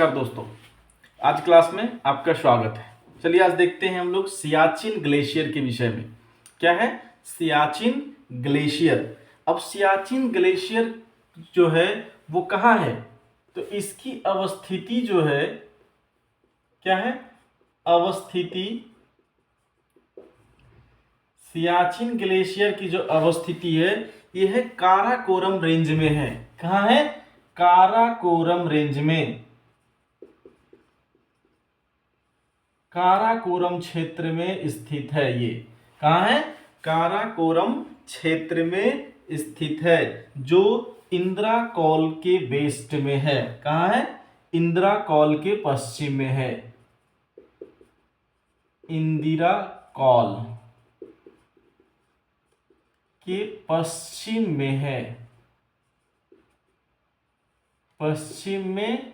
नमस्कार दोस्तों, आज क्लास में आपका स्वागत है। चलिए आज देखते हैं हम लोग सियाचिन ग्लेशियर के विषय में। क्या है सियाचिन ग्लेशियर? अब सियाचिन ग्लेशियर जो है वो कहाँ है, तो इसकी अवस्थिति जो है क्या है, अवस्थिति सियाचिन ग्लेशियर की जो अवस्थिति है ये है काराकोरम रेंज में है। कहाँ है? काराकोरम रेंज में, काराकोरम क्षेत्र में स्थित है। ये कहाँ है? काराकोरम क्षेत्र में स्थित है, जो इंद्राकौल के वेस्ट में है। कहाँ है? इंद्राकौल के पश्चिम में है। इंदिराकौल के पश्चिम में है, पश्चिम में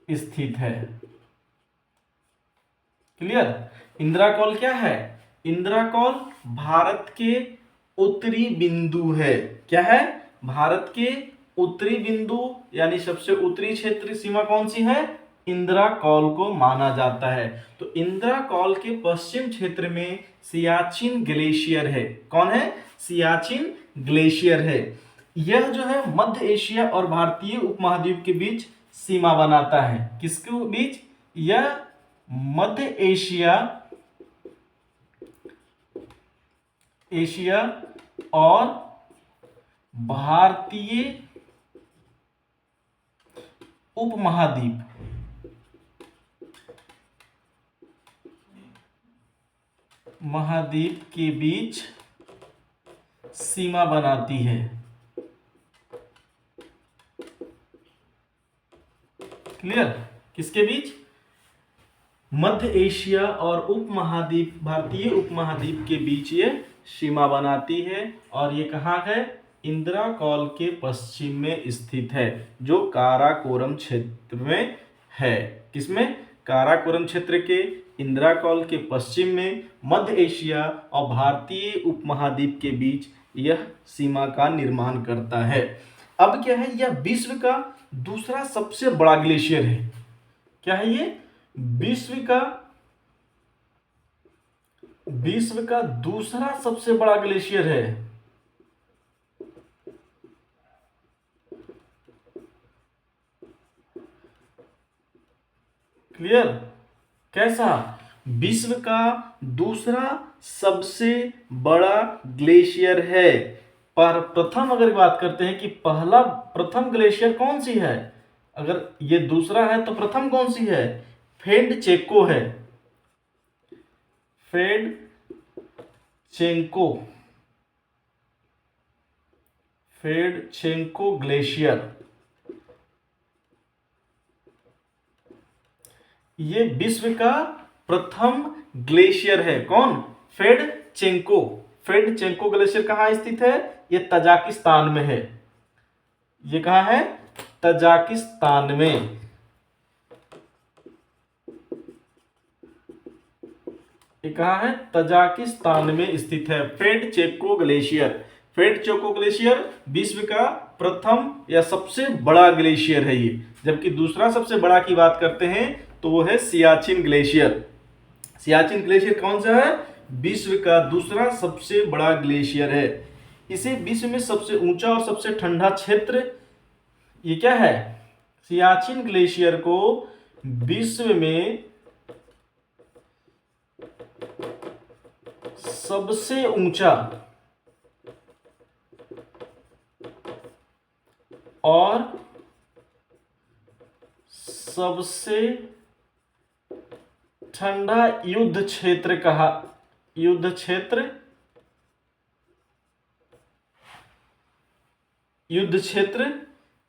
स्थित है। क्लियर? इंद्राकौल क्या है? इंद्राकौल भारत के उत्तरी बिंदु है। क्या है? भारत के उत्तरी बिंदु यानी सबसे उत्तरी क्षेत्र सीमा कौन सी है? इंद्राकौल को माना जाता है। तो इंद्राकौल के पश्चिम क्षेत्र में सियाचिन ग्लेशियर है। कौन है? सियाचिन ग्लेशियर है। यह जो है मध्य एशिया और भारतीय उपमहाद्वीप के बीच सीमा बनाता है। किसके बीच? यह मध्य एशिया और भारतीय उपमहाद्वीप के बीच सीमा बनाती है। क्लियर? किसके बीच? मध्य एशिया और उपमहाद्वीप, भारतीय उपमहाद्वीप के बीच ये सीमा बनाती है। और ये कहाँ है? इंद्राकौल के पश्चिम में स्थित है, जो काराकोरम क्षेत्र में है। किसमें? काराकोरम क्षेत्र के इंद्राकौल के पश्चिम में मध्य एशिया और भारतीय उपमहाद्वीप के बीच यह सीमा का निर्माण करता है। अब क्या है? यह विश्व का दूसरा सबसे बड़ा ग्लेशियर है। क्या है ये? विश्व का दूसरा सबसे बड़ा ग्लेशियर है। क्लियर? कैसा? विश्व का दूसरा सबसे बड़ा ग्लेशियर है। पर प्रथम अगर बात करते हैं कि प्रथम ग्लेशियर कौन सी है, अगर ये दूसरा है तो प्रथम कौन सी है? फेडचेंको है। फेडचेंको ग्लेशियर, ये विश्व का प्रथम ग्लेशियर है। कौन? फेडचेंको ग्लेशियर कहाँ स्थित है? ये तजाकिस्तान में है। ये कहाँ है? तजाकिस्तान में। ये कहाँ है? तजाकिस्तान में स्थित है फेडचेंको ग्लेशियर विश्व का प्रथम या सबसे बड़ा ग्लेशियर है ये। जबकि दूसरा सबसे बड़ा की बात करते हैं तो वो है सियाचिन ग्लेशियर। सियाचिन ग्लेशियर कौन सा है? विश्व का दूसरा सबसे बड़ा ग्लेशियर है। इसे विश्व में सबसे ऊंचा और सबसे ठंडा क्षेत्र, ये क्या है? सियाचिन ग्लेशियर को विश्व में सबसे ऊंचा और सबसे ठंडा युद्ध क्षेत्र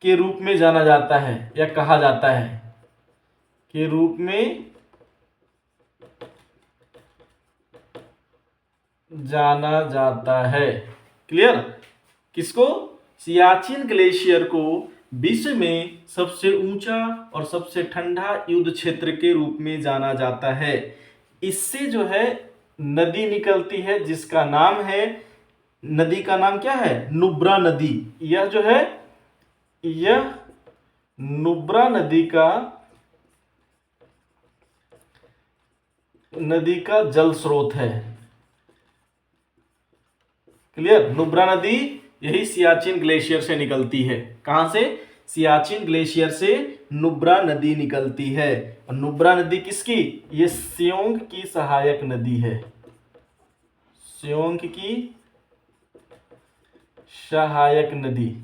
के रूप में जाना जाता है या कहा जाता है, के रूप में जाना जाता है। क्लियर? किसको? सियाचिन ग्लेशियर को विश्व में सबसे ऊंचा और सबसे ठंडा युद्ध क्षेत्र के रूप में जाना जाता है। इससे जो है नदी निकलती है, जिसका नाम है, नदी का नाम क्या है? नुब्रा नदी। यह जो है, यह नुब्रा नदी का जल स्रोत है। क्लियर? नुब्रा नदी यही सियाचिन ग्लेशियर से निकलती है। कहां से? सियाचिन ग्लेशियर से नुब्रा नदी निकलती है। और नुब्रा नदी किसकी? ये स्योंग की सहायक नदी है। स्योंग की सहायक नदी।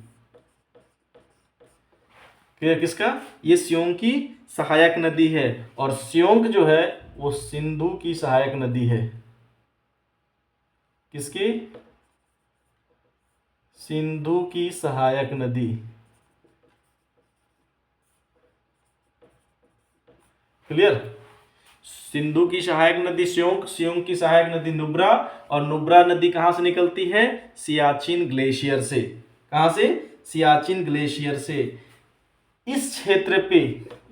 क्लियर? किसका? ये स्योंग की सहायक नदी है। और स्योंग जो है वो सिंधु की सहायक नदी है। किसकी? सिंधु की सहायक नदी। क्लियर? सिंधु की सहायक नदी स्योंग, स्योंग की सहायक नदी नुब्रा, और नुब्रा नदी कहां से निकलती है? सियाचिन ग्लेशियर से। कहां से? सियाचिन ग्लेशियर से। इस क्षेत्र पे,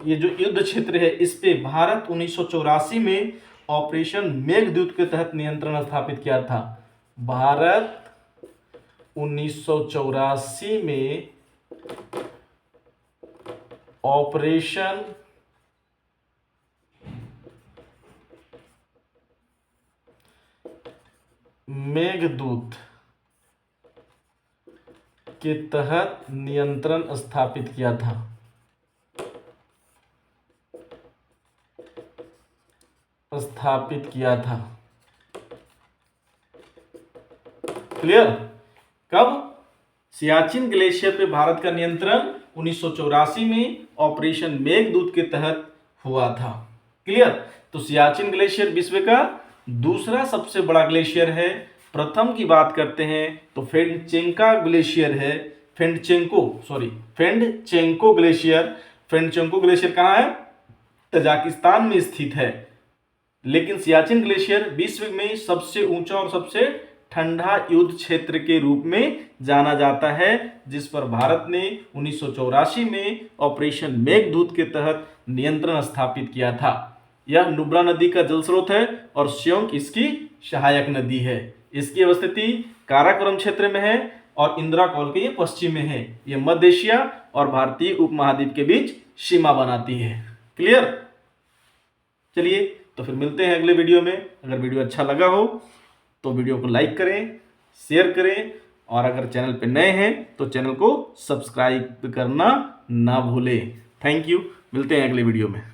ये जो युद्ध क्षेत्र है, इस पे भारत 1984 में ऑपरेशन मेघदूत के तहत नियंत्रण स्थापित किया था। भारत 1984 में ऑपरेशन मेघदूत के तहत नियंत्रण स्थापित किया था। क्लियर? कब? सियाचिन ग्लेशियर पे भारत का नियंत्रण 1984 में ऑपरेशन मेघदूत के तहत हुआ था। क्लियर? तो सियाचिन ग्लेशियर विश्व का दूसरा सबसे बड़ा ग्लेशियर है। प्रथम की बात करते हैं तो फेंडचेंका ग्लेशियर है। फेंडचेंको ग्लेशियर। फेंडचेंको ग्लेशियर कहाँ है? तजाकिस्तान में स्थित है। लेकिन सियाचिन ग्लेशियर विश्व में सबसे ऊंचा और सबसे ठंडा युद्ध क्षेत्र के रूप में जाना जाता है, जिस पर भारत ने 1984 में ऑपरेशन मेघदूत के तहत नियंत्रण स्थापित किया था। यह नुब्रा नदी का जल स्रोत है और स्योंग इसकी सहायक नदी है। इसकी अवस्थिति काराकोरम क्षेत्र में है और इंदिरा कौल के ये पश्चिम में है। ये मध्य एशिया और भारतीय उपमहाद्वीप के बीच सीमा बनाती है। क्लियर? चलिए तो फिर मिलते हैं अगले वीडियो में। अगर वीडियो अच्छा लगा हो तो वीडियो को लाइक करें, शेयर करें, और अगर चैनल पर नए हैं तो चैनल को सब्सक्राइब करना ना भूलें। Thank you. मिलते हैं अगले वीडियो में।